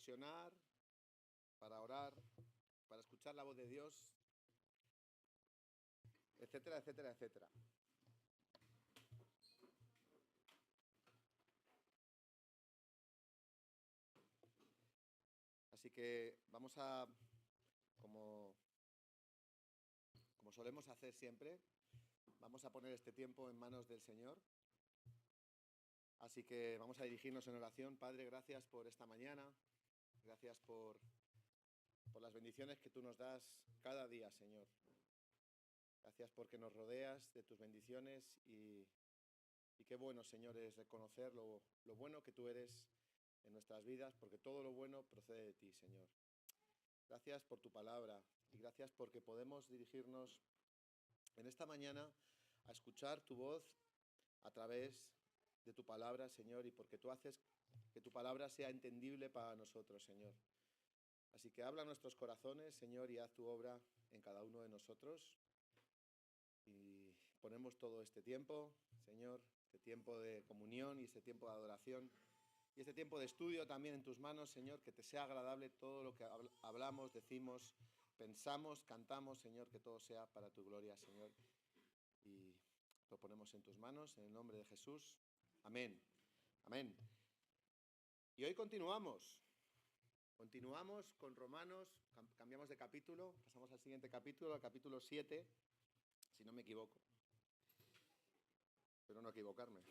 reflexionar, para orar, para escuchar la voz de Dios, etcétera, etcétera, etcétera. Así que vamos a, como solemos hacer siempre, vamos a poner este tiempo en manos del Señor. Así que vamos a dirigirnos en oración. Padre, gracias por esta mañana. Gracias por las bendiciones que tú nos das cada día, Señor. Gracias porque nos rodeas de tus bendiciones y qué bueno, Señor, es reconocer lo bueno que tú eres en nuestras vidas, porque todo lo bueno procede de ti, Señor. Gracias por tu palabra y gracias porque podemos dirigirnos en esta mañana a escuchar tu voz a través de tu palabra, Señor, y porque tú haces que tu palabra sea entendible para nosotros, Señor. Así que habla a nuestros corazones, Señor, y haz tu obra en cada uno de nosotros. Y ponemos todo este tiempo, Señor, este tiempo de comunión y este tiempo de adoración y este tiempo de estudio también en tus manos, Señor, que te sea agradable todo lo que hablamos, decimos, pensamos, cantamos, Señor, que todo sea para tu gloria, Señor. Y lo ponemos en tus manos, en el nombre de Jesús. Amén. Amén. Y hoy continuamos con Romanos, cambiamos de capítulo, pasamos al siguiente capítulo, al capítulo 7, si no me equivoco. Espero no equivocarme.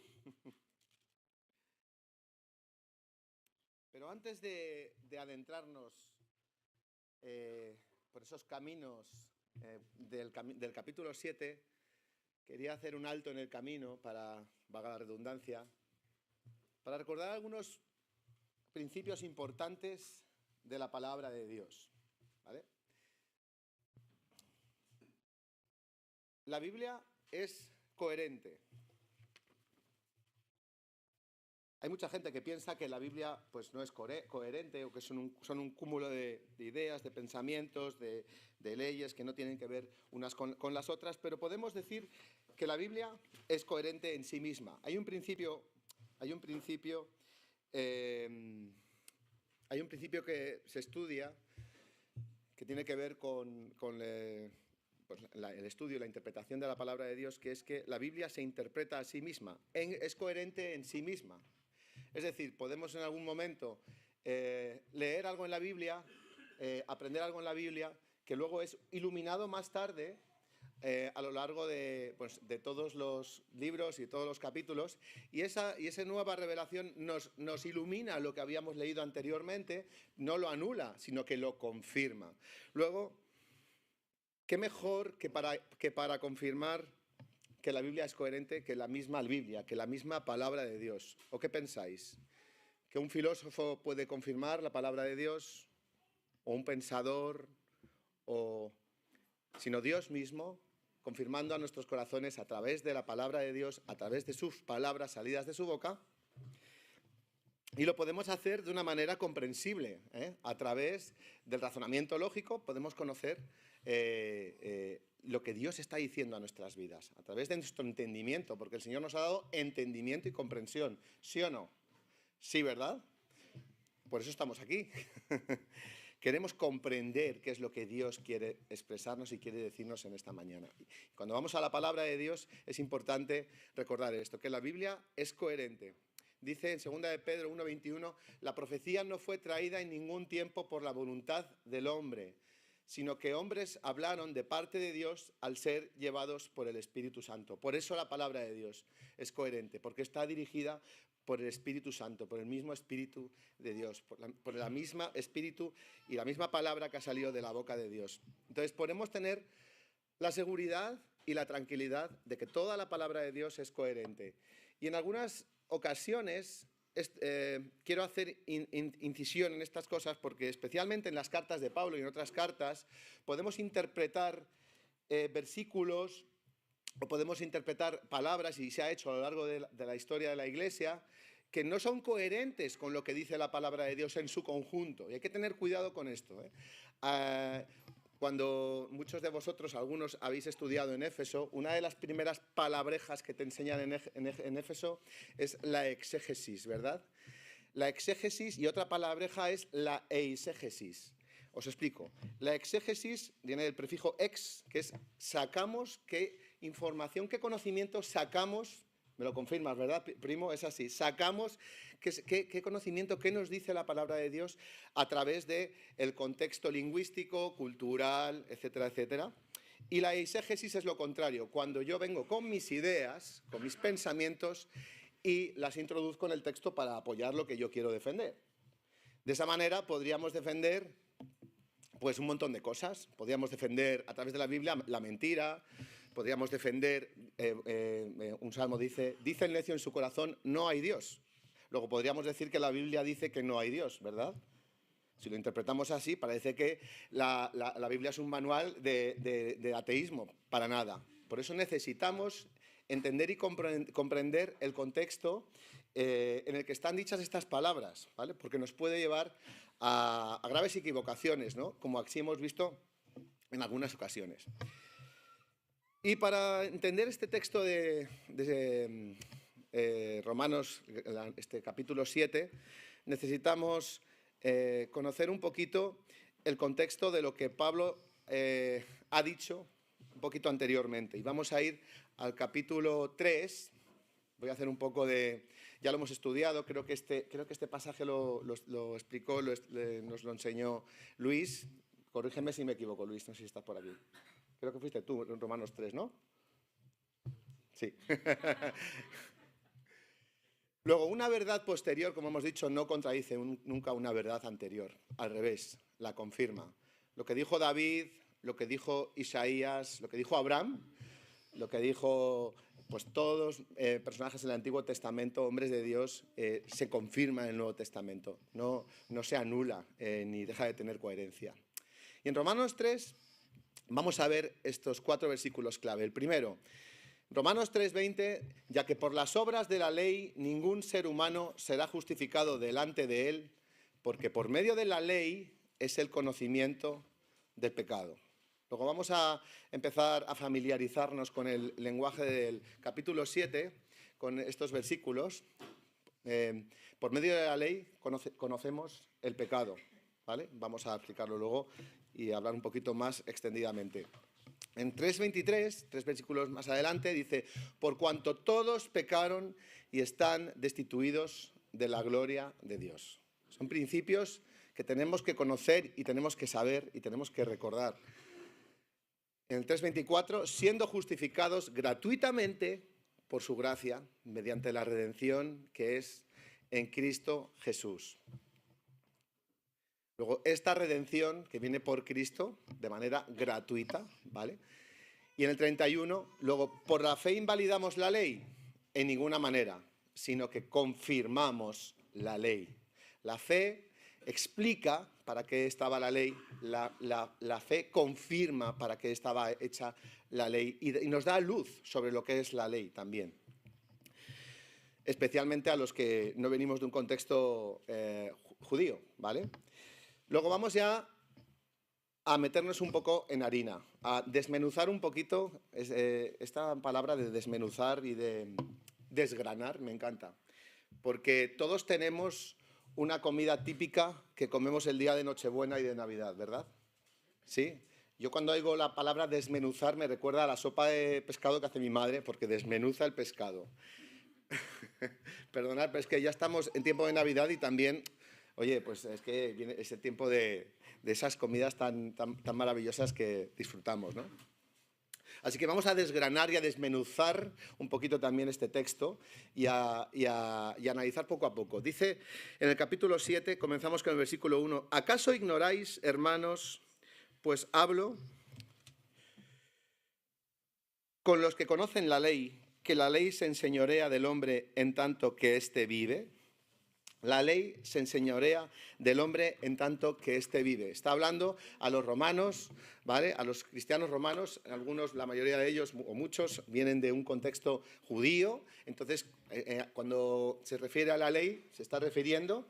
Pero antes de adentrarnos por esos caminos del capítulo 7, quería hacer un alto en el camino, para vaga la redundancia, para recordar algunos principios importantes de la palabra de Dios, ¿vale? La Biblia es coherente. Hay mucha gente que piensa que la Biblia pues, no es coherente o que son un cúmulo de ideas, de pensamientos, de leyes que no tienen que ver unas con las otras, pero podemos decir que la Biblia es coherente en sí misma. Hay un principio que se estudia que tiene que ver con el estudio y la interpretación de la palabra de Dios, que es que la Biblia se interpreta a sí misma, es coherente en sí misma. Es decir, podemos en algún momento leer algo en la Biblia, aprender algo en la Biblia, que luego es iluminado más tarde a lo largo de todos los libros y todos los capítulos, y esa nueva revelación nos ilumina lo que habíamos leído anteriormente, no lo anula, sino que lo confirma. Luego, ¿qué mejor que para confirmar que la Biblia es coherente que la misma Biblia, que la misma palabra de Dios? ¿O qué pensáis? ¿Que un filósofo puede confirmar la palabra de Dios? ¿O un pensador? Sino Dios mismo, confirmando a nuestros corazones a través de la palabra de Dios, a través de sus palabras salidas de su boca. Y lo podemos hacer de una manera comprensible, a través del razonamiento lógico podemos conocer lo que Dios está diciendo a nuestras vidas, a través de nuestro entendimiento, porque el Señor nos ha dado entendimiento y comprensión, ¿sí o no? Sí, ¿verdad? Por eso estamos aquí. Queremos comprender qué es lo que Dios quiere expresarnos y quiere decirnos en esta mañana. Cuando vamos a la palabra de Dios es importante recordar esto, que la Biblia es coherente. Dice en 2 de Pedro 1:21, la profecía no fue traída en ningún tiempo por la voluntad del hombre, sino que hombres hablaron de parte de Dios al ser llevados por el Espíritu Santo. Por eso la palabra de Dios es coherente, porque está dirigida por el Espíritu Santo, por el mismo Espíritu de Dios, por la misma Espíritu y la misma palabra que ha salido de la boca de Dios. Entonces podemos tener la seguridad y la tranquilidad de que toda la palabra de Dios es coherente. Y en algunas ocasiones quiero hacer incisión en estas cosas porque especialmente en las cartas de Pablo y en otras cartas podemos interpretar versículos o podemos interpretar palabras, y se ha hecho a lo largo de la historia de la Iglesia, que no son coherentes con lo que dice la palabra de Dios en su conjunto. Y hay que tener cuidado con esto. Cuando muchos de vosotros, algunos, habéis estudiado en Éfeso, una de las primeras palabrejas que te enseñan en Éfeso es la exégesis, ¿verdad? la exégesis y otra palabreja es la eisegesis. Os explico. La exégesis viene del prefijo ex, que es sacamos qué información, qué conocimiento sacamos. Me lo confirmas, ¿verdad, primo? Es así. Sacamos qué conocimiento, qué nos dice la palabra de Dios a través del contexto lingüístico, cultural, etcétera, etcétera. Y la eisegesis es lo contrario, cuando yo vengo con mis ideas, con mis pensamientos y las introduzco en el texto para apoyar lo que yo quiero defender. De esa manera podríamos defender pues un montón de cosas. Podríamos defender a través de la Biblia la mentira, podríamos defender, un salmo dice el necio en su corazón, no hay Dios. Luego podríamos decir que la Biblia dice que no hay Dios, ¿verdad? Si lo interpretamos así, parece que la Biblia es un manual de ateísmo, para nada. Por eso necesitamos entender y comprender el contexto en el que están dichas estas palabras, ¿vale? Porque nos puede llevar a graves equivocaciones, ¿no? Como así hemos visto en algunas ocasiones. Y para entender este texto de Romanos, este capítulo 7, necesitamos conocer un poquito el contexto de lo que Pablo ha dicho un poquito anteriormente. Y vamos a ir al capítulo 3. Voy a hacer un poco de... Ya lo hemos estudiado, creo que este pasaje lo explicó, nos lo enseñó Luis. Corrígeme si me equivoco, Luis, no sé si estás por aquí. Creo que fuiste tú, en Romanos 3, ¿no? Sí. Luego, una verdad posterior, como hemos dicho, no contradice nunca una verdad anterior. Al revés, la confirma. Lo que dijo David, lo que dijo Isaías, lo que dijo Abraham, lo que dijo pues todos personajes del Antiguo Testamento, hombres de Dios, se confirma en el Nuevo Testamento. No se anula ni deja de tener coherencia. Y en Romanos 3 vamos a ver estos 4 versículos clave. El primero, Romanos 3:20, ya que por las obras de la ley ningún ser humano será justificado delante de él, porque por medio de la ley es el conocimiento del pecado. Luego vamos a empezar a familiarizarnos con el lenguaje del capítulo 7, con estos versículos. Por medio de la ley conocemos el pecado, ¿vale? Vamos a explicarlo luego y hablar un poquito más extendidamente. En 3:23, 3 versículos más adelante, dice: por cuanto todos pecaron y están destituidos de la gloria de Dios. Son principios que tenemos que conocer y tenemos que saber y tenemos que recordar. En el 3:24, siendo justificados gratuitamente por su gracia, mediante la redención que es en Cristo Jesús. Luego, esta redención que viene por Cristo de manera gratuita, ¿vale? Y en el 31, luego, ¿por la fe invalidamos la ley? En ninguna manera, sino que confirmamos la ley. La fe explica para qué estaba la ley, la fe confirma para qué estaba hecha la ley y nos da luz sobre lo que es la ley también. Especialmente a los que no venimos de un contexto judío, ¿vale? Luego vamos ya a meternos un poco en harina, a desmenuzar un poquito esta palabra de desmenuzar y de desgranar, me encanta, porque todos tenemos una comida típica que comemos el día de Nochebuena y de Navidad, ¿verdad? ¿Sí? Yo cuando oigo la palabra desmenuzar me recuerda a la sopa de pescado que hace mi madre, porque desmenuza el pescado. Perdonad, pero es que ya estamos en tiempo de Navidad y también, oye, pues es que viene ese tiempo de esas comidas tan maravillosas que disfrutamos, ¿no? Así que vamos a desgranar y a desmenuzar un poquito también este texto y a analizar poco a poco. Dice en el capítulo 7, comenzamos con el versículo 1, ¿acaso ignoráis, hermanos, pues hablo con los que conocen la ley, que la ley se enseñorea del hombre en tanto que éste vive? La ley se enseñorea del hombre en tanto que éste vive. Está hablando a los romanos, ¿vale? A los cristianos romanos, algunos, la mayoría de ellos, o muchos, vienen de un contexto judío. Entonces, cuando se refiere a la ley, se está refiriendo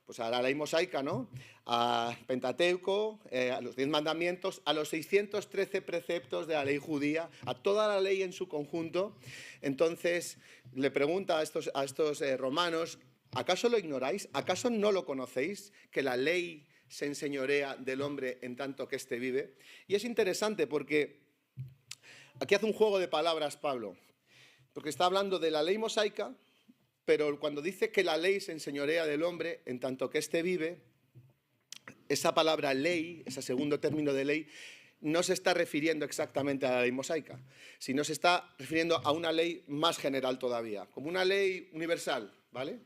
pues, a la ley mosaica, ¿no? A Pentateuco, a los 10 mandamientos, a los 613 preceptos de la ley judía, a toda la ley en su conjunto. Entonces, le pregunta a estos romanos, ¿Acaso lo ignoráis? ¿Acaso no lo conocéis? Que la ley se enseñorea del hombre en tanto que éste vive. Y es interesante porque aquí hace un juego de palabras Pablo, porque está hablando de la ley mosaica, pero cuando dice que la ley se enseñorea del hombre en tanto que éste vive, esa palabra ley, ese segundo término de ley, no se está refiriendo exactamente a la ley mosaica, sino se está refiriendo a una ley más general todavía, como una ley universal, ¿vale?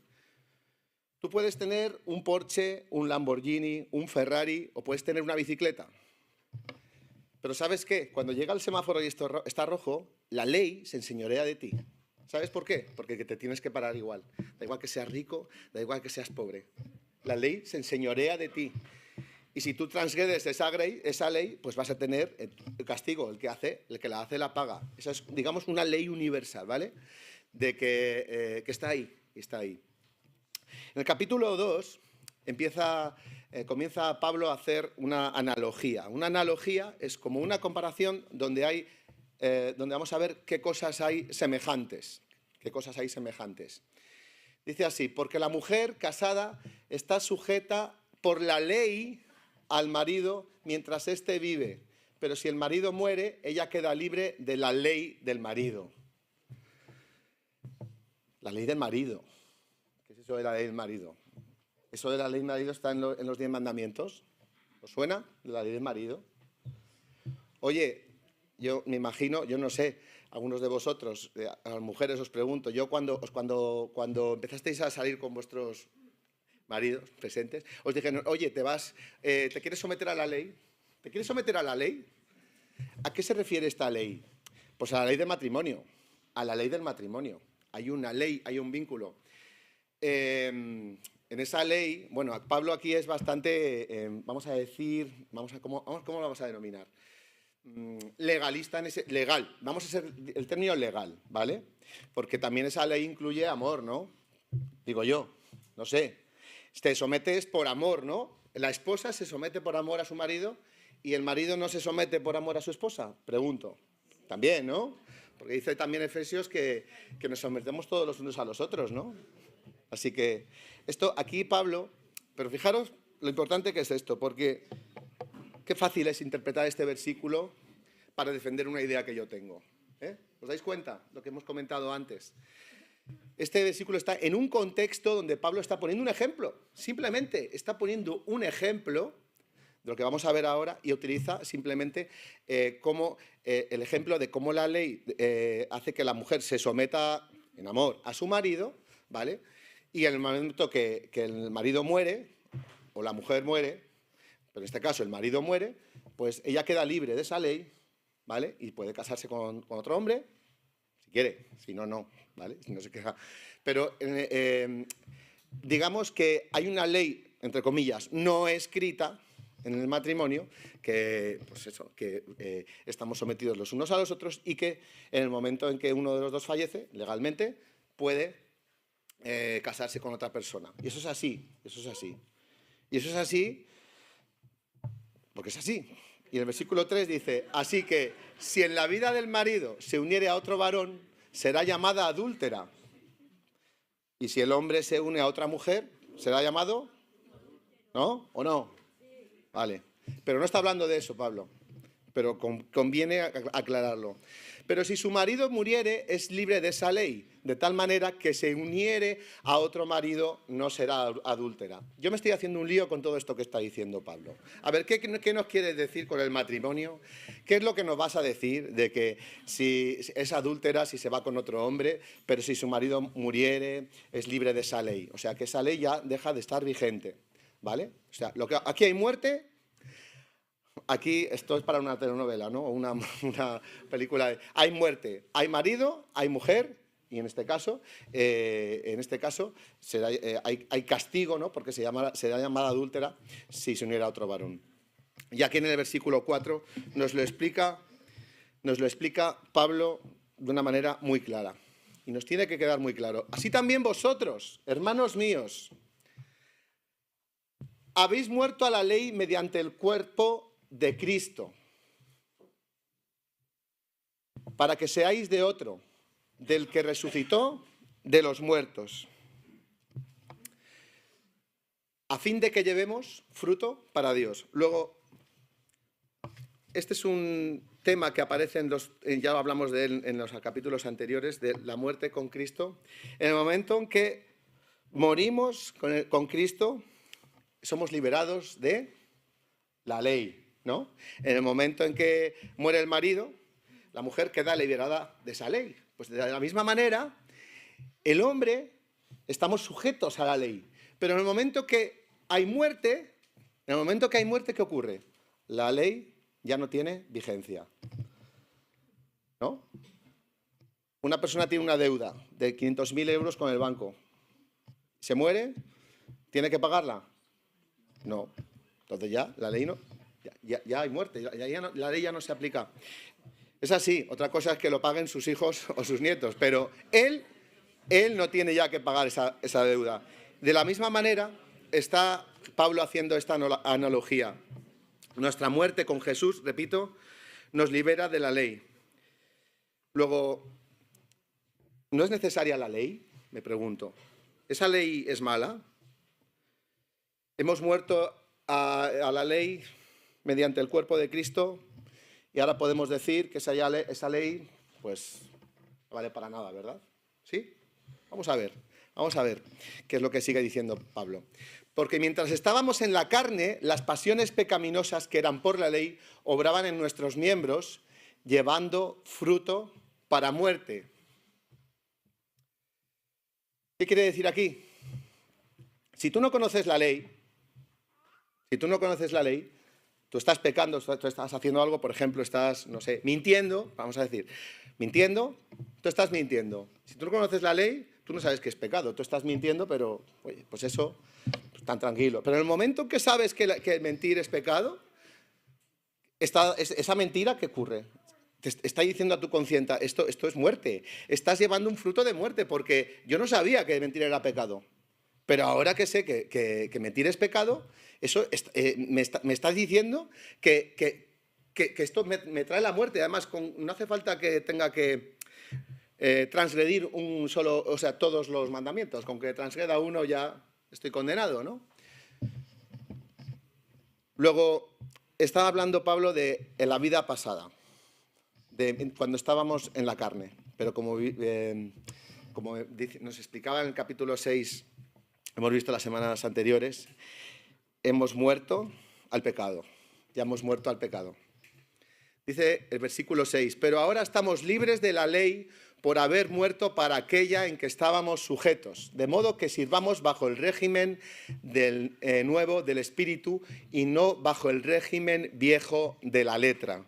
Tú puedes tener un Porsche, un Lamborghini, un Ferrari o puedes tener una bicicleta. Pero ¿sabes qué? Cuando llega el semáforo y esto está rojo, la ley se enseñorea de ti. ¿Sabes por qué? Porque te tienes que parar igual. Da igual que seas rico, da igual que seas pobre. La ley se enseñorea de ti. Y si tú transgredes esa ley, pues vas a tener el castigo. El que la hace la paga. Esa es, digamos, una ley universal, ¿vale? De que está ahí, está ahí. En el capítulo 2 comienza Pablo a hacer una analogía. Una analogía es como una comparación donde vamos a ver qué cosas hay semejantes. ¿Qué cosas hay semejantes? Dice así, porque la mujer casada está sujeta por la ley al marido mientras éste vive, pero si el marido muere, ella queda libre de la ley del marido. La ley del marido. ¿Qué es eso de la ley del marido? Eso de la ley del marido está en los 10 mandamientos. ¿Os suena? La ley del marido. Oye, yo me imagino, yo no sé, algunos de vosotros, a las mujeres os pregunto, yo cuando empezasteis a salir con vuestros maridos presentes, os dijeron, oye, ¿te quieres someter a la ley? ¿Te quieres someter a la ley? ¿A qué se refiere esta ley? Pues a la ley del matrimonio, a la ley del matrimonio. Hay una ley, hay un vínculo. En esa ley, bueno, Pablo aquí es bastante, vamos a decir, ¿cómo lo vamos a denominar? Legalista, legal, vamos a ser el término legal, ¿vale? Porque también esa ley incluye amor, ¿no? Digo yo, no sé, te sometes por amor, ¿no? La esposa se somete por amor a su marido y el marido no se somete por amor a su esposa, pregunto. También, ¿no? Porque dice también Efesios que nos sometemos todos los unos a los otros, ¿no? Así que esto aquí Pablo, pero fijaros lo importante que es esto, porque qué fácil es interpretar este versículo para defender una idea que yo tengo. ¿Os dais cuenta? Lo que hemos comentado antes. Este versículo está en un contexto donde Pablo está poniendo un ejemplo. Simplemente está poniendo un ejemplo de lo que vamos a ver ahora y utiliza simplemente el ejemplo de cómo la ley hace que la mujer se someta en amor a su marido, ¿vale? Y en el momento que el marido muere, o la mujer muere, pero en este caso el marido muere, pues ella queda libre de esa ley, ¿vale? Y puede casarse con otro hombre, si quiere, si no, no, ¿vale? Si no se queja. Pero digamos que hay una ley, entre comillas, no escrita en el matrimonio, que, pues eso, que estamos sometidos los unos a los otros y que en el momento en que uno de los dos fallece, legalmente, puede casarse con otra persona. Y eso es así, eso es así. Y eso es así porque es así. Y el versículo 3 dice, así que si en la vida del marido se uniere a otro varón, será llamada adúltera. Y si el hombre se une a otra mujer, ¿será llamado? ¿No? ¿O no? Vale. Pero no está hablando de eso, Pablo. Pero conviene aclararlo. Pero si su marido muriere, es libre de esa ley, de tal manera que se uniere a otro marido no será adúltera. Yo me estoy haciendo un lío con todo esto que está diciendo Pablo. A ver, ¿qué nos quieres decir con el matrimonio? ¿Qué es lo que nos vas a decir de que si es adúltera, si se va con otro hombre, pero si su marido muriere, es libre de esa ley? O sea, que esa ley ya deja de estar vigente, ¿vale? O sea, aquí hay muerte. Aquí esto es para una telenovela, ¿no? O una película. Hay muerte, hay marido, hay mujer, y en este caso hay castigo, ¿no? Porque será llamada adúltera si se uniera a otro varón. Y aquí en el versículo 4 nos lo explica Pablo de una manera muy clara. Y nos tiene que quedar muy claro. Así también vosotros, hermanos míos, habéis muerto a la ley mediante el cuerpo de Cristo, para que seáis de otro, del que resucitó de los muertos. a fin de que llevemos fruto para Dios. Luego, este es un tema que aparece ya hablamos de él en los capítulos anteriores, de la muerte con Cristo. En el momento en que morimos con Cristo, somos liberados de la ley, ¿no? En el momento en que muere el marido, la mujer queda liberada de esa ley. Pues de la misma manera, el hombre estamos sujetos a la ley. Pero en el momento que hay muerte, ¿qué ocurre? La ley ya no tiene vigencia, ¿no? Una persona tiene una deuda de 500.000 euros con el banco. ¿Se muere? ¿Tiene que pagarla? No. Entonces ya la ley no, ya hay muerte, la ley ya no se aplica. Es así. Otra cosa es que lo paguen sus hijos o sus nietos, pero él no tiene ya que pagar esa deuda. De la misma manera está Pablo haciendo esta analogía. Nuestra muerte con Jesús, repito, nos libera de la ley. Luego, ¿no es necesaria la ley? Me pregunto. ¿Esa ley es mala? Hemos muerto a la ley mediante el cuerpo de Cristo y ahora podemos decir que esa ley pues no vale para nada, ¿verdad? ¿Sí? Vamos a ver qué es lo que sigue diciendo Pablo. Porque mientras estábamos en la carne, las pasiones pecaminosas que eran por la ley obraban en nuestros miembros, llevando fruto para muerte. ¿Qué quiere decir aquí? Si tú no conoces la ley, tú estás pecando, tú estás haciendo algo, por ejemplo, estás, no sé, mintiendo, vamos a decir, tú estás mintiendo. Si tú no conoces la ley, tú no sabes que es pecado, tú estás mintiendo, pero, oye, pues eso, pues, tan tranquilo. Pero en el momento que sabes que mentir es pecado, esa mentira, ¿qué ocurre? Te está diciendo a tu conciencia, esto es muerte, estás llevando un fruto de muerte, porque yo no sabía que mentir era pecado. Pero ahora que sé que mentir es pecado, eso me estás diciendo que esto me trae la muerte. Además, no hace falta que tenga que transgredir todos los mandamientos. Con que transgreda uno ya estoy condenado, ¿no? Luego, estaba hablando Pablo de la vida pasada, de cuando estábamos en la carne. Pero como nos explicaba en el capítulo 6, hemos visto las semanas anteriores, hemos muerto al pecado. Ya hemos muerto al pecado. Dice el versículo 6, pero ahora estamos libres de la ley por haber muerto para aquella en que estábamos sujetos, de modo que sirvamos bajo el régimen nuevo del Espíritu y no bajo el régimen viejo de la letra.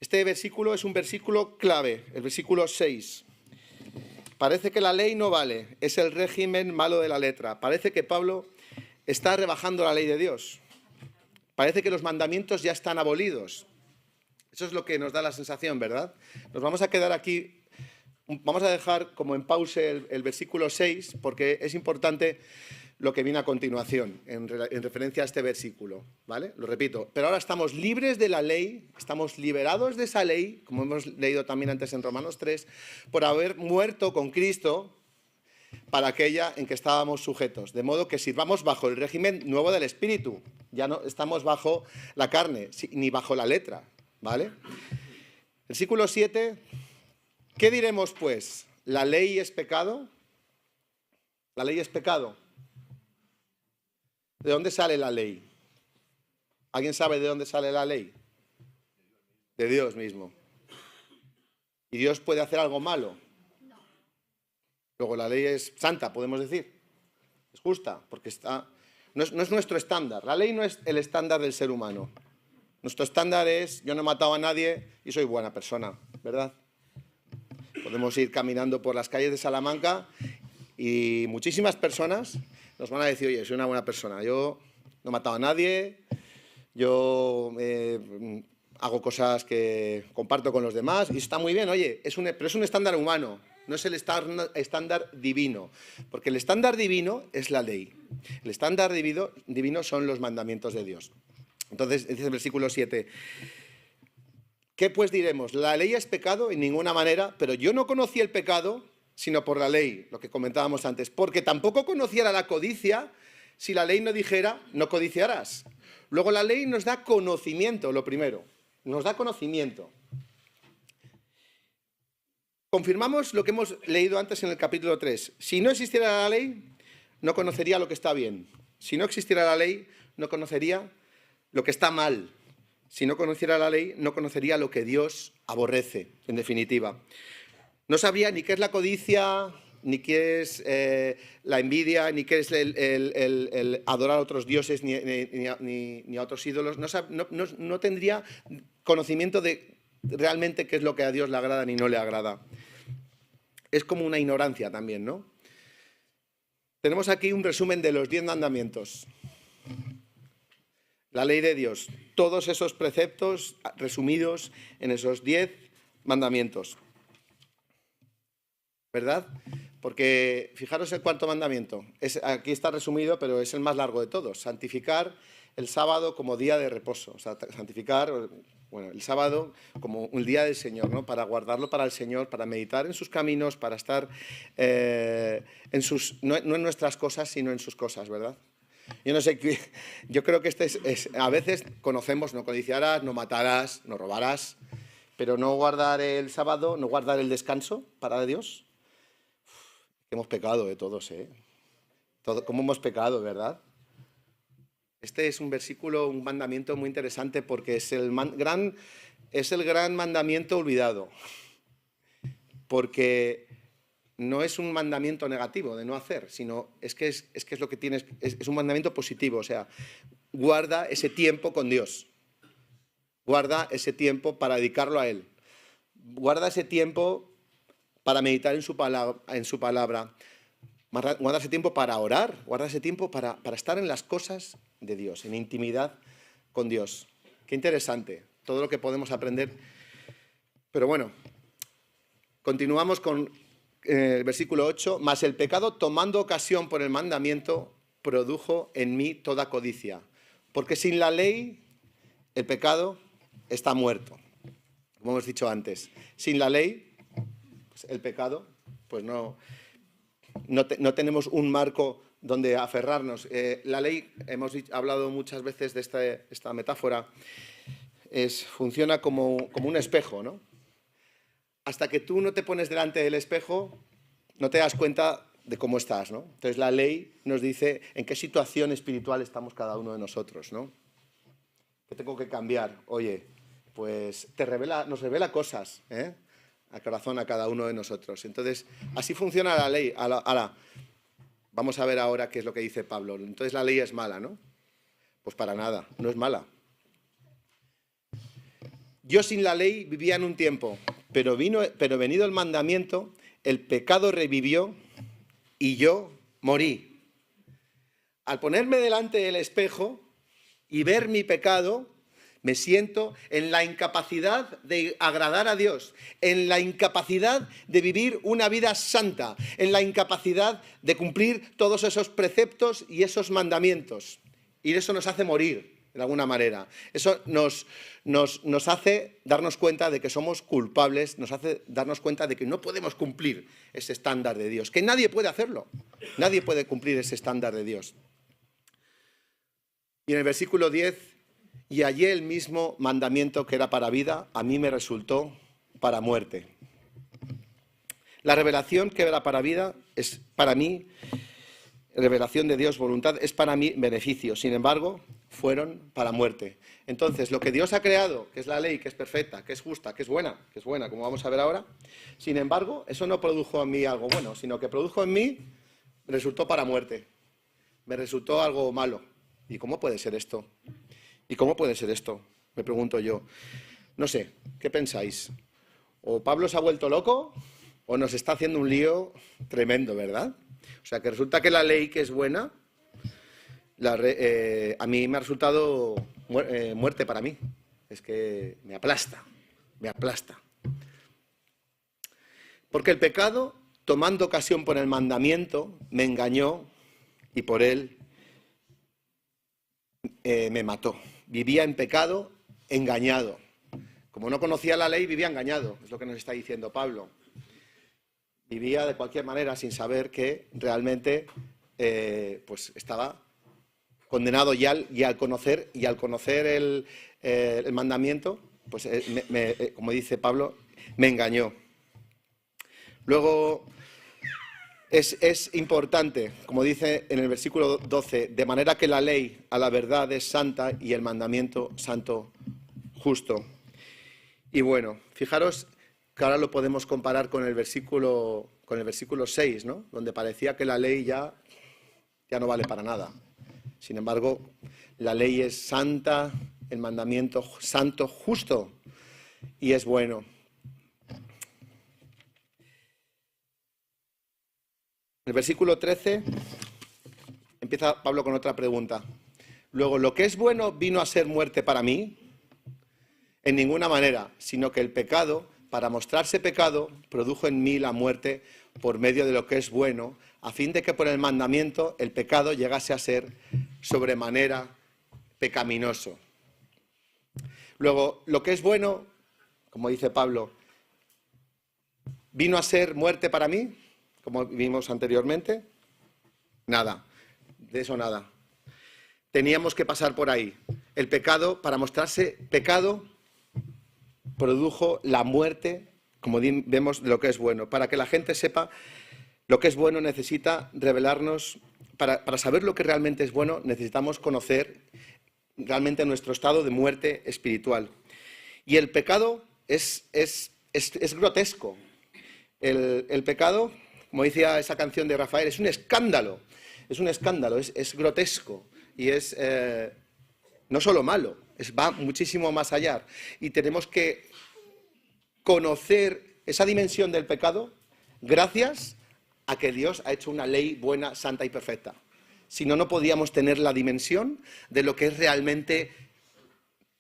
Este versículo es un versículo clave, el versículo 6. Parece que la ley no vale, es el régimen malo de la letra. Parece que Pablo está rebajando la ley de Dios. Parece que los mandamientos ya están abolidos. Eso es lo que nos da la sensación, ¿verdad? Nos vamos a quedar aquí, vamos a dejar como en pause el versículo 6, porque es importante lo que viene a continuación, en referencia a este versículo, ¿vale? Lo repito, pero ahora estamos libres de la ley, estamos liberados de esa ley, como hemos leído también antes en Romanos 3, por haber muerto con Cristo para aquella en que estábamos sujetos, de modo que sirvamos bajo el régimen nuevo del Espíritu. Ya no estamos bajo la carne, ni bajo la letra, ¿vale? Versículo 7, ¿qué diremos pues? ¿La ley es pecado? ¿La ley es pecado? ¿De dónde sale la ley? ¿Alguien sabe de dónde sale la ley? De Dios mismo. ¿Y Dios puede hacer algo malo? Luego la ley es santa, podemos decir. Es justa, porque no es nuestro estándar. La ley no es el estándar del ser humano. Nuestro estándar es, yo no he matado a nadie y soy buena persona, ¿verdad? Podemos ir caminando por las calles de Salamanca y muchísimas personas nos van a decir, oye, soy una buena persona, yo no he matado a nadie, yo hago cosas que comparto con los demás y está muy bien, oye, pero es un estándar humano, no es el estándar divino, porque el estándar divino es la ley, el estándar divino son los mandamientos de Dios. Entonces, dice el versículo 7, ¿qué pues diremos? La ley es pecado en ninguna manera, pero yo no conocí el pecado sino por la ley, lo que comentábamos antes, porque tampoco conociera la codicia, si la ley no dijera, no codiciarás. Luego la ley nos da conocimiento, lo primero, nos da conocimiento. Confirmamos lo que hemos leído antes en el capítulo 3. Si no existiera la ley, no conocería lo que está bien. Si no existiera la ley, no conocería lo que está mal. Si no conociera la ley, no conocería lo que Dios aborrece, en definitiva. No sabría ni qué es la codicia, ni qué es la envidia, ni qué es el adorar a otros dioses, ni a otros ídolos. No tendría conocimiento de realmente qué es lo que a Dios le agrada ni no le agrada. Es como una ignorancia también, ¿no? Tenemos aquí un resumen de los 10 mandamientos. La ley de Dios, todos esos preceptos resumidos en esos 10 mandamientos. ¿Verdad? Porque fijaros el cuarto mandamiento. Aquí está resumido, pero es el más largo de todos. Santificar el sábado como día de reposo. O sea, santificar el sábado como un día del Señor, ¿no? Para guardarlo para el Señor, para meditar en sus caminos, para estar no en nuestras cosas, sino en sus cosas, ¿verdad? Yo no sé, yo creo que a veces conocemos, no codiciarás, no matarás, no robarás, pero no guardar el sábado, no guardar el descanso para Dios. Hemos pecado de todos, ¿eh? ¿Cómo hemos pecado, verdad? Este es un versículo, un mandamiento muy interesante porque es el gran mandamiento olvidado. Porque no es un mandamiento negativo de no hacer, sino es que es lo que tienes, es un mandamiento positivo. O sea, guarda ese tiempo con Dios. Guarda ese tiempo para dedicarlo a Él. Guarda ese tiempo para meditar en su palabra. Guarda ese tiempo para orar. Guarda ese tiempo para estar en las cosas de Dios, en intimidad con Dios. Qué interesante todo lo que podemos aprender. Pero bueno, continuamos con el versículo 8. Mas el pecado, tomando ocasión por el mandamiento, produjo en mí toda codicia. Porque sin la ley, el pecado está muerto. Como hemos dicho antes. Sin la ley, pues el pecado, pues no tenemos un marco donde aferrarnos. La ley, hemos hablado muchas veces de esta metáfora, funciona como un espejo, ¿no? Hasta que tú no te pones delante del espejo, no te das cuenta de cómo estás, ¿no? Entonces la ley nos dice en qué situación espiritual estamos cada uno de nosotros, ¿no? ¿Qué tengo que cambiar? Oye, pues nos revela cosas, al corazón a cada uno de nosotros. Entonces, así funciona la ley. Vamos a ver ahora qué es lo que dice Pablo. Entonces la ley es mala, ¿no? Pues para nada, no es mala. Yo sin la ley vivía en un tiempo, pero venido el mandamiento, el pecado revivió y yo morí. Al ponerme delante del espejo y ver mi pecado, me siento en la incapacidad de agradar a Dios, en la incapacidad de vivir una vida santa, en la incapacidad de cumplir todos esos preceptos y esos mandamientos. Y eso nos hace morir, de alguna manera. Eso nos hace darnos cuenta de que somos culpables, nos hace darnos cuenta de que no podemos cumplir ese estándar de Dios, que nadie puede hacerlo, nadie puede cumplir ese estándar de Dios. Y en el versículo 10... Y hallé el mismo mandamiento que era para vida, a mí me resultó para muerte. La revelación que era para vida es para mí, revelación de Dios, voluntad, es para mí beneficio. Sin embargo, fueron para muerte. Entonces, lo que Dios ha creado, que es la ley, que es perfecta, que es justa, que es buena, como vamos a ver ahora, sin embargo, eso no produjo en mí algo bueno, sino que produjo en mí, resultó para muerte. Me resultó algo malo. ¿Y cómo puede ser esto? ¿Y cómo puede ser esto? Me pregunto yo. No sé, ¿qué pensáis? O Pablo se ha vuelto loco o nos está haciendo un lío tremendo, ¿verdad? O sea, que resulta que la ley que es buena, a mí me ha resultado muerte para mí. Es que me aplasta. Porque el pecado, tomando ocasión por el mandamiento, me engañó y por él me mató. Vivía en pecado, engañado. Como no conocía la ley, vivía engañado, es lo que nos está diciendo Pablo. Vivía de cualquier manera sin saber que realmente pues estaba condenado y al conocer el mandamiento, pues como dice Pablo, me engañó. Luego es importante, como dice en el versículo 12, de manera que la ley a la verdad es santa y el mandamiento santo, justo. Y bueno, fijaros que ahora lo podemos comparar con el versículo 6, ¿no? Donde parecía que la ley ya no vale para nada. Sin embargo, la ley es santa, el mandamiento santo, justo, y es bueno. En el versículo 13 empieza Pablo con otra pregunta. Luego, ¿lo que es bueno vino a ser muerte para mí? En ninguna manera, sino que el pecado, para mostrarse pecado, produjo en mí la muerte por medio de lo que es bueno, a fin de que por el mandamiento el pecado llegase a ser sobremanera pecaminoso. Luego, lo que es bueno, como dice Pablo, ¿vino a ser muerte para mí? Como vimos anteriormente. Nada, de eso nada. Teníamos que pasar por ahí. El pecado, para mostrarse pecado, produjo la muerte, como vemos, de lo que es bueno. Para que la gente sepa lo que es bueno, necesita revelarnos. Para saber lo que realmente es bueno, necesitamos conocer realmente nuestro estado de muerte espiritual. Y el pecado es grotesco. El pecado, como decía esa canción de Rafael, es un escándalo. Es grotesco. Y es no solo malo, va muchísimo más allá. Y tenemos que conocer esa dimensión del pecado gracias a que Dios ha hecho una ley buena, santa y perfecta. Si no, no podíamos tener la dimensión de lo que es realmente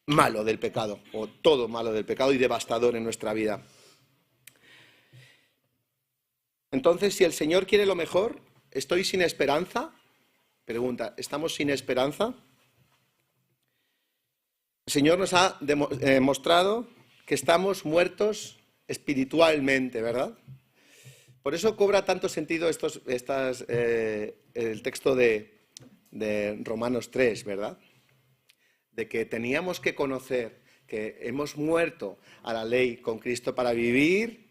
malo del pecado, o todo malo del pecado y devastador en nuestra vida. Entonces, si el Señor quiere lo mejor, ¿estoy sin esperanza? Pregunta, ¿estamos sin esperanza? El Señor nos ha demostrado que estamos muertos espiritualmente, ¿verdad? Por eso cobra tanto sentido el texto de Romanos 3, ¿verdad? De que teníamos que conocer que hemos muerto a la ley con Cristo para vivir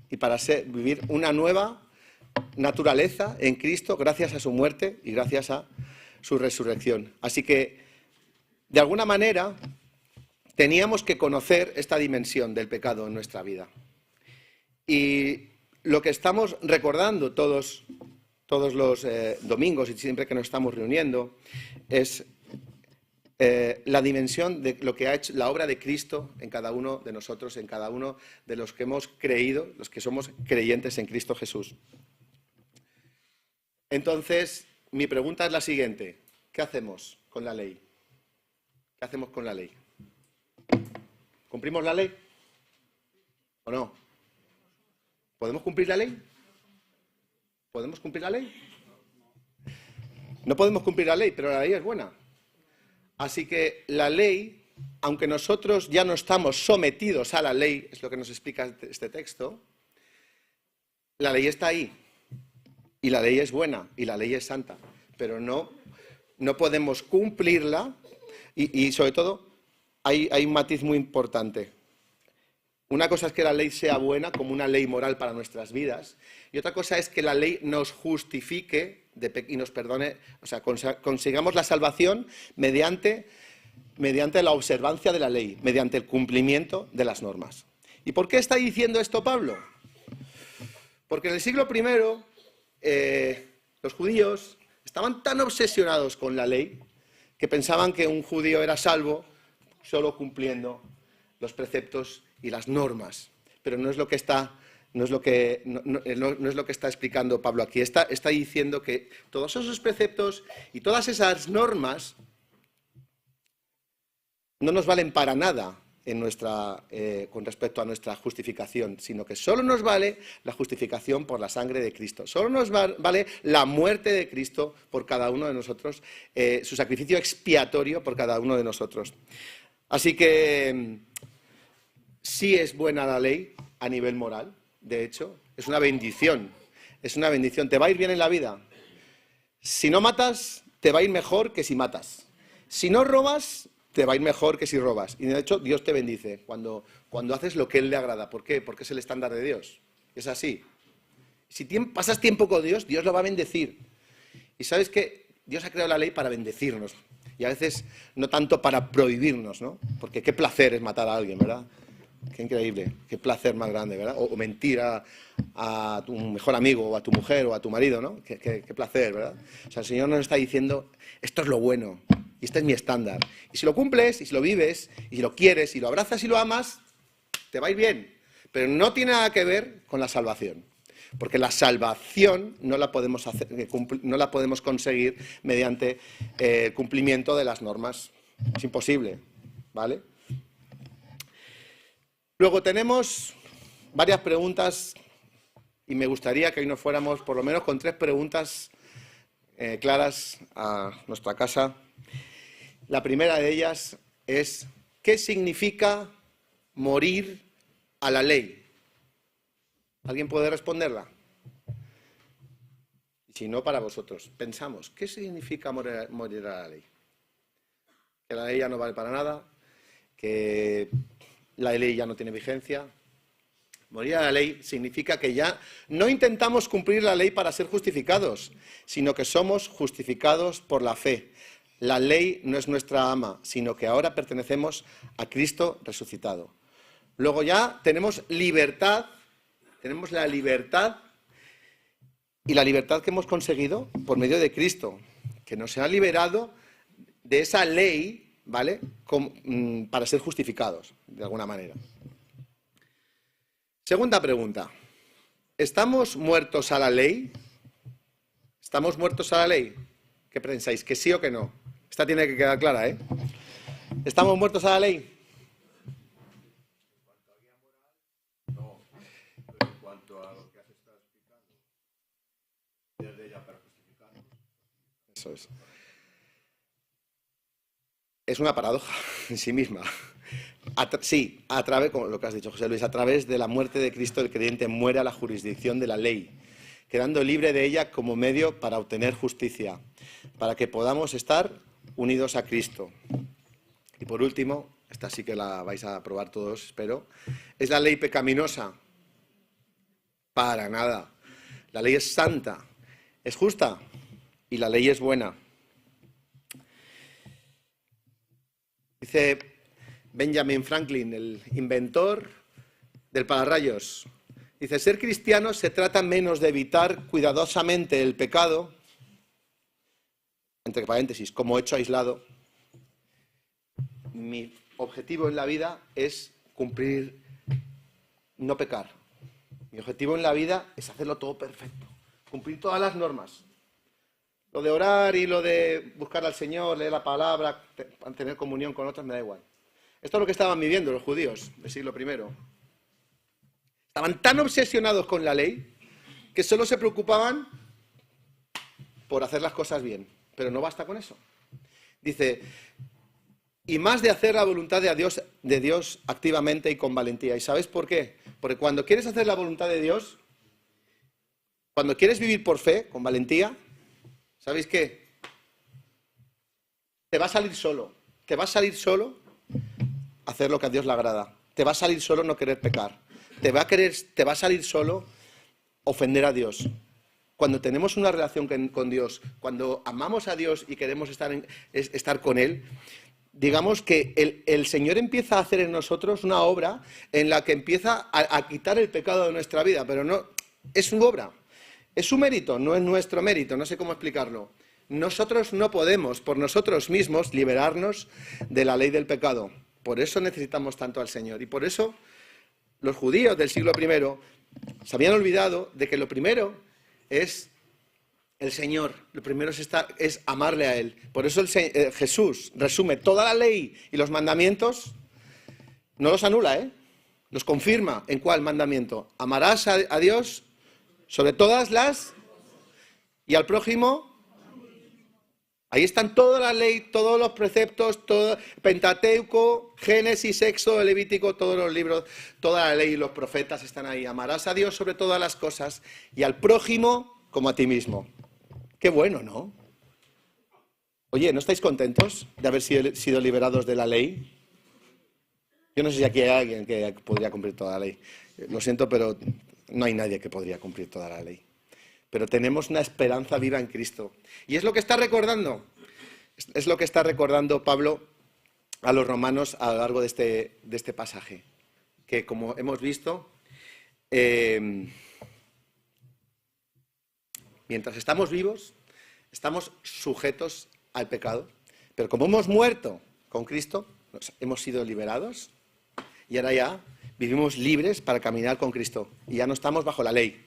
y para vivir una nueva naturaleza en Cristo gracias a su muerte y gracias a su resurrección. Así que, de alguna manera, teníamos que conocer esta dimensión del pecado en nuestra vida. Y lo que estamos recordando todos los domingos y siempre que nos estamos reuniendo es la dimensión de lo que ha hecho la obra de Cristo en cada uno de nosotros, en cada uno de los que hemos creído, los que somos creyentes en Cristo Jesús. Entonces, mi pregunta es la siguiente. ¿Qué hacemos con la ley? ¿Qué hacemos con la ley? ¿Cumplimos la ley? ¿O no? ¿Podemos cumplir la ley? ¿Podemos cumplir la ley? No podemos cumplir la ley, pero la ley es buena. Así que la ley, aunque nosotros ya no estamos sometidos a la ley, es lo que nos explica este texto, la ley está ahí. Y la ley es buena, y la ley es santa. Pero no podemos cumplirla, y sobre todo hay un matiz muy importante. Una cosa es que la ley sea buena, como una ley moral para nuestras vidas, y otra cosa es que la ley nos justifique y nos perdone, o sea, consigamos la salvación mediante la observancia de la ley, mediante el cumplimiento de las normas. ¿Y por qué está diciendo esto Pablo? Porque en el siglo I los judíos estaban tan obsesionados con la ley que pensaban que un judío era salvo solo cumpliendo los preceptos y las normas. Pero no es lo que está explicando Pablo aquí. Está diciendo que todos esos preceptos y todas esas normas no nos valen para nada con respecto a nuestra justificación, sino que solo nos vale la justificación por la sangre de Cristo. Solo nos vale la muerte de Cristo por cada uno de nosotros, su sacrificio expiatorio por cada uno de nosotros. Así que sí es buena la ley a nivel moral, de hecho, es una bendición, te va a ir bien en la vida. Si no matas, te va a ir mejor que si matas. Si no robas, te va a ir mejor que si robas. Y de hecho, Dios te bendice cuando haces lo que Él le agrada. ¿Por qué? Porque es el estándar de Dios. Es así. Si pasas tiempo con Dios, Dios lo va a bendecir. Y sabes que Dios ha creado la ley para bendecirnos. Y a veces no tanto para prohibirnos, ¿no? Porque qué placer es matar a alguien, ¿verdad? Qué increíble, qué placer más grande, ¿verdad? O mentir a tu mejor amigo, o a tu mujer, o a tu marido, ¿no? Qué placer, ¿verdad? O sea, el Señor nos está diciendo, esto es lo bueno, y este es mi estándar. Y si lo cumples, y si lo vives, y si lo quieres, y lo abrazas y lo amas, te va a ir bien. Pero no tiene nada que ver con la salvación. Porque la salvación no la podemos conseguir mediante el cumplimiento de las normas. Es imposible, ¿vale? Luego tenemos varias preguntas y me gustaría que hoy nos fuéramos por lo menos con 3 preguntas claras a nuestra casa. La primera de ellas es, ¿qué significa morir a la ley? ¿Alguien puede responderla? Si no, para vosotros. Pensamos, ¿qué significa morir a la ley? Que la ley ya no vale para nada, que la ley ya no tiene vigencia. Morir a la ley significa que ya no intentamos cumplir la ley para ser justificados, sino que somos justificados por la fe. La ley no es nuestra ama, sino que ahora pertenecemos a Cristo resucitado. Luego ya tenemos libertad, tenemos la libertad y la libertad que hemos conseguido por medio de Cristo, que nos ha liberado de esa ley, ¿vale? Para ser justificados, de alguna manera. Segunda pregunta. ¿Estamos muertos a la ley? ¿Estamos muertos a la ley? ¿Qué pensáis? ¿Que sí o que no? Esta tiene que quedar clara, ¿eh? ¿Estamos muertos a la ley? No, pero en cuanto a lo que has estado explicando, desde ella para justificarnos. Eso es. Es una paradoja en sí misma. Sí, a través, como lo que has dicho, José Luis, a través de la muerte de Cristo el creyente muere a la jurisdicción de la ley, quedando libre de ella como medio para obtener justicia, para que podamos estar unidos a Cristo. Y por último, esta sí que la vais a probar todos, espero, ¿es la ley pecaminosa? Para nada. La ley es santa, es justa y la ley es buena. Dice Benjamin Franklin, el inventor del pararrayos. Dice, ser cristiano se trata menos de evitar cuidadosamente el pecado, entre paréntesis, como hecho aislado. Mi objetivo en la vida es cumplir, no pecar. Mi objetivo en la vida es hacerlo todo perfecto, cumplir todas las normas. Lo de orar y lo de buscar al Señor, leer la palabra, tener comunión con otros, me da igual. Esto es lo que estaban viviendo los judíos del siglo I. Estaban tan obsesionados con la ley que solo se preocupaban por hacer las cosas bien. Pero no basta con eso. Dice, y más de hacer la voluntad de Dios activamente y con valentía. ¿Y sabes por qué? Porque cuando quieres hacer la voluntad de Dios, cuando quieres vivir por fe, con valentía, ¿sabéis qué? Te va a salir solo. Te va a salir solo hacer lo que a Dios le agrada. Te va a salir solo no querer pecar. Te va a salir solo ofender a Dios. Cuando tenemos una relación con Dios, cuando amamos a Dios y queremos estar con Él, digamos que el Señor empieza a hacer en nosotros una obra en la que empieza a quitar el pecado de nuestra vida, pero no es su obra. Es su mérito, no es nuestro mérito, no sé cómo explicarlo. Nosotros no podemos, por nosotros mismos, liberarnos de la ley del pecado. Por eso necesitamos tanto al Señor. Y por eso los judíos del siglo I se habían olvidado de que lo primero es el Señor. Lo primero es amarle a Él. Por eso Jesús resume toda la ley y los mandamientos, no los anula, los confirma. ¿En cuál mandamiento? Amarás a Dios sobre todas las y al prójimo. Ahí están toda la ley, todos los preceptos, todo Pentateuco, Génesis, Éxodo, Levítico, todos los libros, toda la ley y los profetas están ahí. Amarás a Dios sobre todas las cosas y al prójimo como a ti mismo. Qué bueno, ¿no? Oye, ¿no estáis contentos de haber sido liberados de la ley? Yo no sé si aquí hay alguien que podría cumplir toda la ley. Lo siento, pero no hay nadie que podría cumplir toda la ley. Pero tenemos una esperanza viva en Cristo. Y es lo que está recordando. Es lo que está recordando Pablo a los romanos a lo largo de este pasaje. Que como hemos visto, mientras estamos vivos, estamos sujetos al pecado. Pero como hemos muerto con Cristo, hemos sido liberados y ahora ya vivimos libres para caminar con Cristo. Y ya no estamos bajo la ley.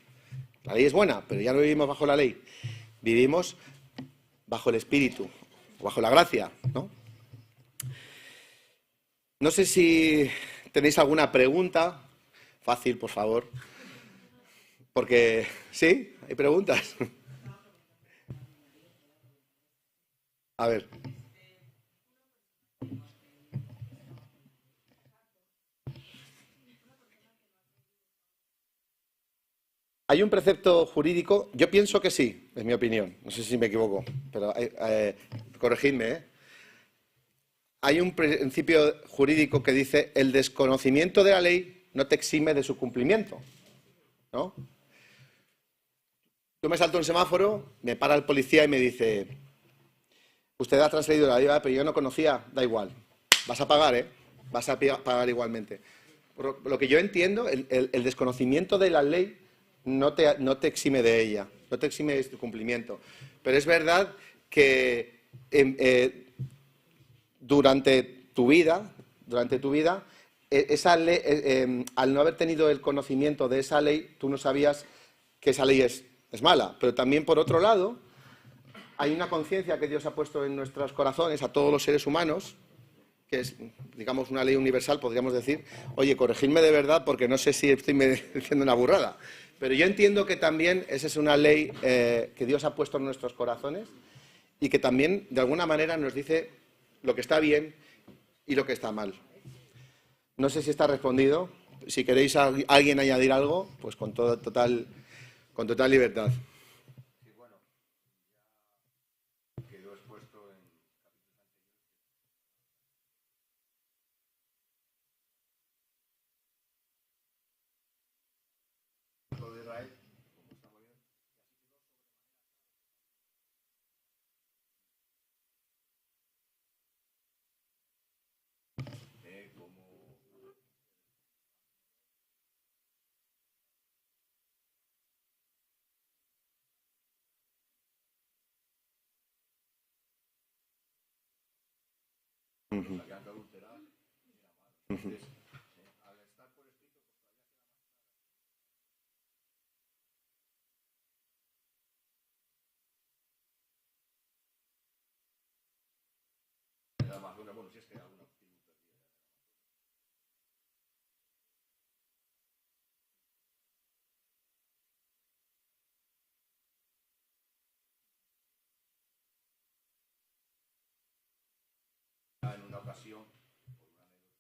La ley es buena, pero ya no vivimos bajo la ley. Vivimos bajo el Espíritu, bajo la gracia, ¿no? No sé si tenéis alguna pregunta. Fácil, por favor. Porque, ¿sí? ¿Hay preguntas? A ver. Hay un precepto jurídico, yo pienso que sí, es mi opinión, no sé si me equivoco, pero corregidme, ¿eh? Hay un principio jurídico que dice el desconocimiento de la ley no te exime de su cumplimiento, ¿no? Yo me salto un semáforo, me para el policía y me dice, usted ha transgredido la ley, pero yo no conocía, da igual, vas a pagar, ¿eh? Vas a pagar igualmente. Por lo que yo entiendo, el desconocimiento de la ley no te exime de ella, no te exime de su cumplimiento. Pero es verdad que durante tu vida, esa ley, al no haber tenido el conocimiento de esa ley, tú no sabías que esa ley es mala. Pero también, por otro lado, hay una conciencia que Dios ha puesto en nuestros corazones, a todos los seres humanos, que es, digamos, una ley universal, podríamos decir, oye, corregidme de verdad porque no sé si estoy diciendo una burrada. Pero yo entiendo que también esa es una ley que Dios ha puesto en nuestros corazones y que también, de alguna manera, nos dice lo que está bien y lo que está mal. No sé si está respondido. Si queréis alguien añadir algo, pues con total libertad. Sí, bueno, ya quedó expuesto en capítulos de Israel, como estamos viendo, como Uh-huh. habían que adulterar, entonces, al estar por escrito, pues más una, bueno, si es que alguna en una ocasión, por una anécdota,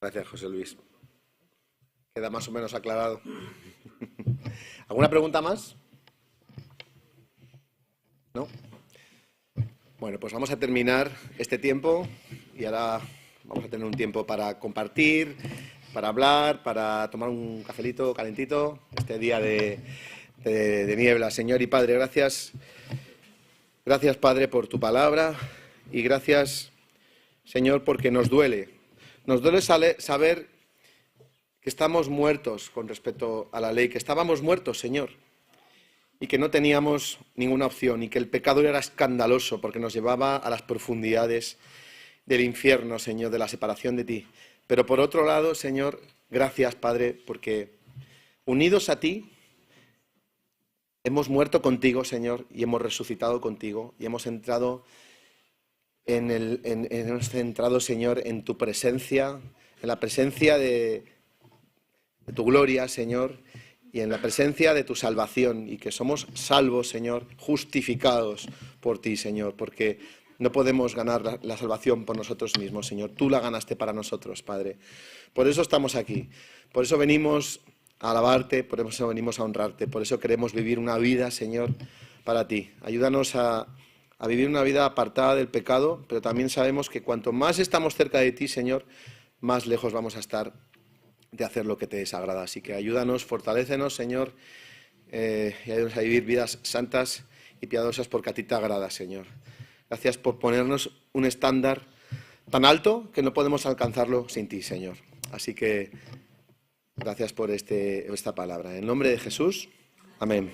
Gracias, José Luis. Queda más o menos aclarado. ¿Alguna pregunta más? ¿No? Bueno, pues vamos a terminar este tiempo y ahora vamos a tener un tiempo para compartir, para hablar, para tomar un cafelito calentito este día de niebla. Señor y Padre, gracias. Gracias, Padre, por tu palabra y gracias, Señor, porque nos duele. Nos duele saber que estamos muertos con respecto a la ley, que estábamos muertos, Señor, y que no teníamos ninguna opción y que el pecado era escandaloso porque nos llevaba a las profundidades del infierno, Señor, de la separación de ti. Pero por otro lado, Señor, gracias, Padre, porque unidos a ti, hemos muerto contigo, Señor, y hemos resucitado contigo, y hemos entrado, Señor, en tu presencia, en la presencia de tu gloria, Señor, y en la presencia de tu salvación, y que somos salvos, Señor, justificados por ti, Señor, porque no podemos ganar la salvación por nosotros mismos, Señor. Tú la ganaste para nosotros, Padre. Por eso estamos aquí, por eso venimos a alabarte, por eso venimos a honrarte, por eso queremos vivir una vida, Señor, para ti. Ayúdanos a vivir una vida apartada del pecado, pero también sabemos que cuanto más estamos cerca de ti, Señor, más lejos vamos a estar de hacer lo que te desagrada. Así que ayúdanos, fortalécenos, Señor, y ayúdanos a vivir vidas santas y piadosas porque a ti te agrada, Señor. Gracias por ponernos un estándar tan alto que no podemos alcanzarlo sin ti, Señor. Así que gracias por esta palabra. En nombre de Jesús, amén.